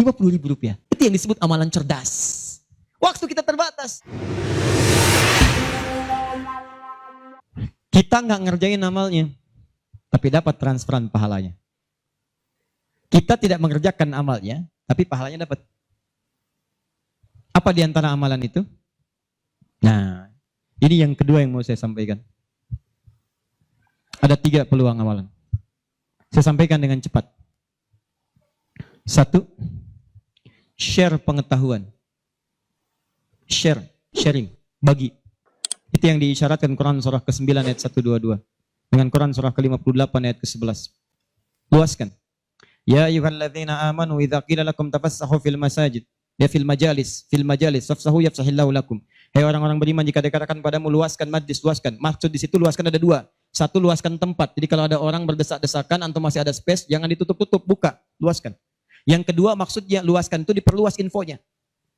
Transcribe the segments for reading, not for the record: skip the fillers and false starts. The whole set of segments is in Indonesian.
Rp50.000. Itu yang disebut amalan cerdas. Waktu kita terbatas. Kita nggak ngerjain amalnya, tapi dapat transferan pahalanya. Kita tidak mengerjakan amalnya, tapi pahalanya dapat. Apa di antara amalan itu? Nah, ini yang kedua yang mau saya sampaikan. Ada 3 peluang amalan. Saya sampaikan dengan cepat. 1, share pengetahuan. Sharing, bagi. Itu yang diisyaratkan Quran surah ke-9 ayat 122. Dengan Quran surah ke-58 ayat ke-11. Luaskan. Ya ayyuhalladzina amanu idza qila lakum tafassahu fil masajid. Ya fil majalis fafsahu yafsahillahu lakum. Hai orang-orang beriman, jika dikatakan padamu luaskan majlis, luaskan. Maksud di situ luaskan ada 2. 1, luaskan tempat. Jadi kalau ada orang berdesak-desakan antum masih ada space, jangan ditutup-tutup, buka, luaskan. Yang kedua maksudnya luaskan itu diperluas infonya.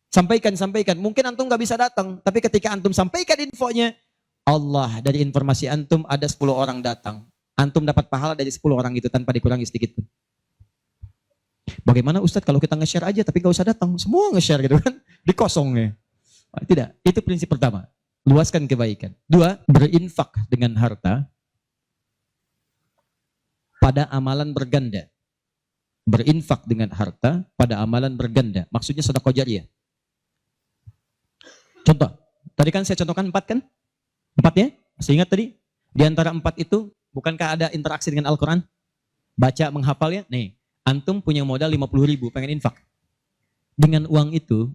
Sampaikan. Mungkin antum nggak bisa datang, tapi ketika antum sampaikan infonya, Allah dari informasi antum ada 10 orang datang. Antum dapat pahala dari 10 orang itu tanpa dikurangi sedikit pun. Bagaimana Ustadz kalau kita nge-share aja tapi nggak usah datang, semua nge-share gitu kan, dikosongnya. Tidak, itu prinsip pertama. Luaskan kebaikan. 2, berinfak dengan harta pada amalan berganda. Berinfak dengan harta pada amalan berganda. Maksudnya sedekah jariyah. Contoh, tadi kan saya contohkan 4 kan? 4 ya? Masih ingat tadi? Di antara 4 itu, bukankah ada interaksi dengan Al-Quran? Baca, menghafalnya. Nih, antum punya modal 50.000, pengen infak. Dengan uang itu,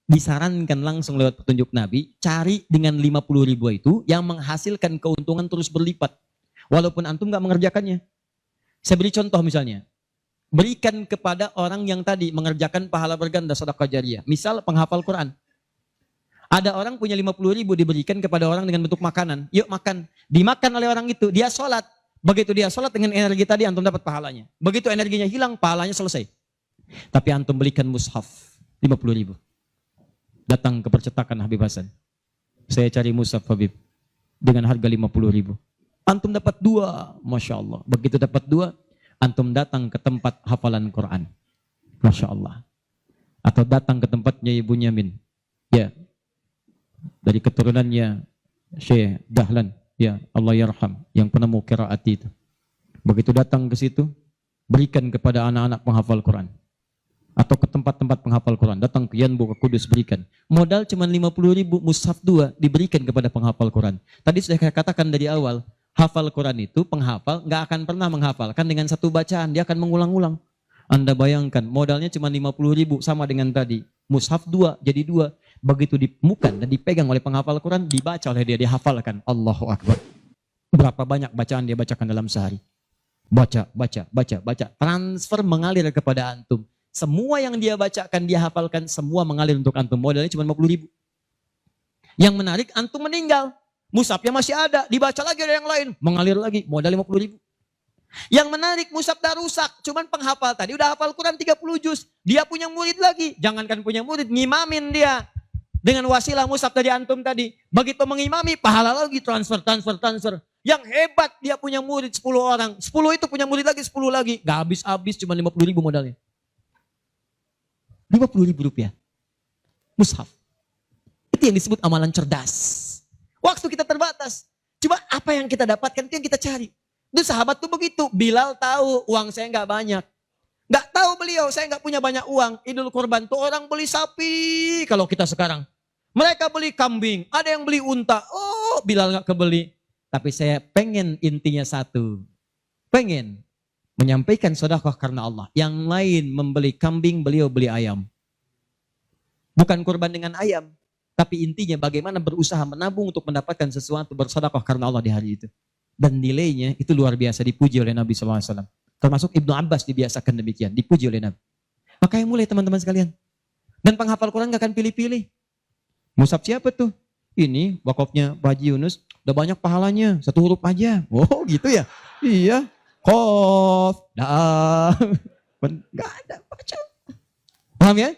disarankan langsung lewat petunjuk Nabi, cari dengan 50.000 itu yang menghasilkan keuntungan terus berlipat. Walaupun antum gak mengerjakannya. Saya beri contoh misalnya. Berikan kepada orang yang tadi mengerjakan pahala berganda sedekah jariyah. Misal penghafal Quran. Ada orang punya 50.000 diberikan kepada orang dengan bentuk makanan. Yuk makan. Dimakan oleh orang itu. Dia sholat. Begitu dia sholat dengan energi tadi antum dapat pahalanya. Begitu energinya hilang pahalanya selesai. Tapi antum belikan mushaf 50.000. Datang ke percetakan Habib Hasan. Saya cari mushaf Habib. Dengan harga 50.000. Antum dapat 2. Masya Allah. Begitu dapat 2. Antum datang ke tempat hafalan Quran. Masya Allah. Atau datang ke tempatnya Ibu Nyamin. Ya. Dari keturunannya Syekh Dahlan. Ya Allah yarham. Yang penemu qiraat itu. Begitu datang ke situ. Berikan kepada anak-anak penghafal Quran. Atau ke tempat-tempat penghafal Quran. Datang ke Yanbu, ke Kudus, berikan. Modal cuma 50.000, mushaf 2 diberikan kepada penghafal Quran. Tadi sudah saya katakan dari awal. Hafal Quran itu penghafal nggak akan pernah menghafalkan dengan satu bacaan, dia akan mengulang-ulang. Anda bayangkan modalnya cuma 50.000 sama dengan tadi. Mushaf 2 jadi 2. Begitu dimukan dan dipegang oleh penghafal Quran, dibaca oleh dia, dihafalkan. Allahu Akbar. Berapa banyak bacaan dia bacakan dalam sehari? Baca. Transfer mengalir kepada antum. Semua yang dia bacakan, dia hafalkan, semua mengalir untuk antum. Modalnya cuma 50.000. Yang menarik, antum meninggal. Mushafnya masih ada, dibaca lagi ada yang lain, mengalir lagi, modal 50.000. Yang menarik, mushaf dah rusak, cuman penghafal tadi udah hafal Quran 30 juz, dia punya murid lagi, jangankan punya murid, ngimamin dia. Dengan wasilah mushaf dari antum tadi, begitu mengimami, pahala lagi, transfer. Yang hebat, dia punya murid 10 orang, 10 itu punya murid lagi, 10 lagi, gak habis-habis, cuma 50.000 modalnya. Rp50.000. Mushaf. Itu yang disebut amalan cerdas. Waktu kita terbatas. Coba apa yang kita dapatkan itu yang kita cari. Itu sahabat tuh begitu. Bilal tahu uang saya nggak banyak. Nggak tahu beliau, saya nggak punya banyak uang. Idul Kurban tuh orang beli sapi kalau kita sekarang. Mereka beli kambing, ada yang beli unta. Oh, Bilal nggak kebeli. Tapi saya pengen intinya satu. Pengen menyampaikan sedekah karena Allah. Yang lain membeli kambing, beliau beli ayam. Bukan kurban dengan ayam. Tapi intinya bagaimana berusaha menabung untuk mendapatkan sesuatu bersedekah karena Allah di hari itu. Dan nilainya itu luar biasa dipuji oleh Nabi SAW. Termasuk Ibnu Abbas dibiasakan demikian. Dipuji oleh Nabi. Makanya mulai teman-teman sekalian. Dan penghafal Quran gak akan pilih-pilih. Mushaf siapa tuh? Ini wakafnya Pak Haji Yunus. Udah banyak pahalanya. 1 huruf aja. Oh gitu ya? Iya. Qaf. Gak ada. Baca. Paham ya?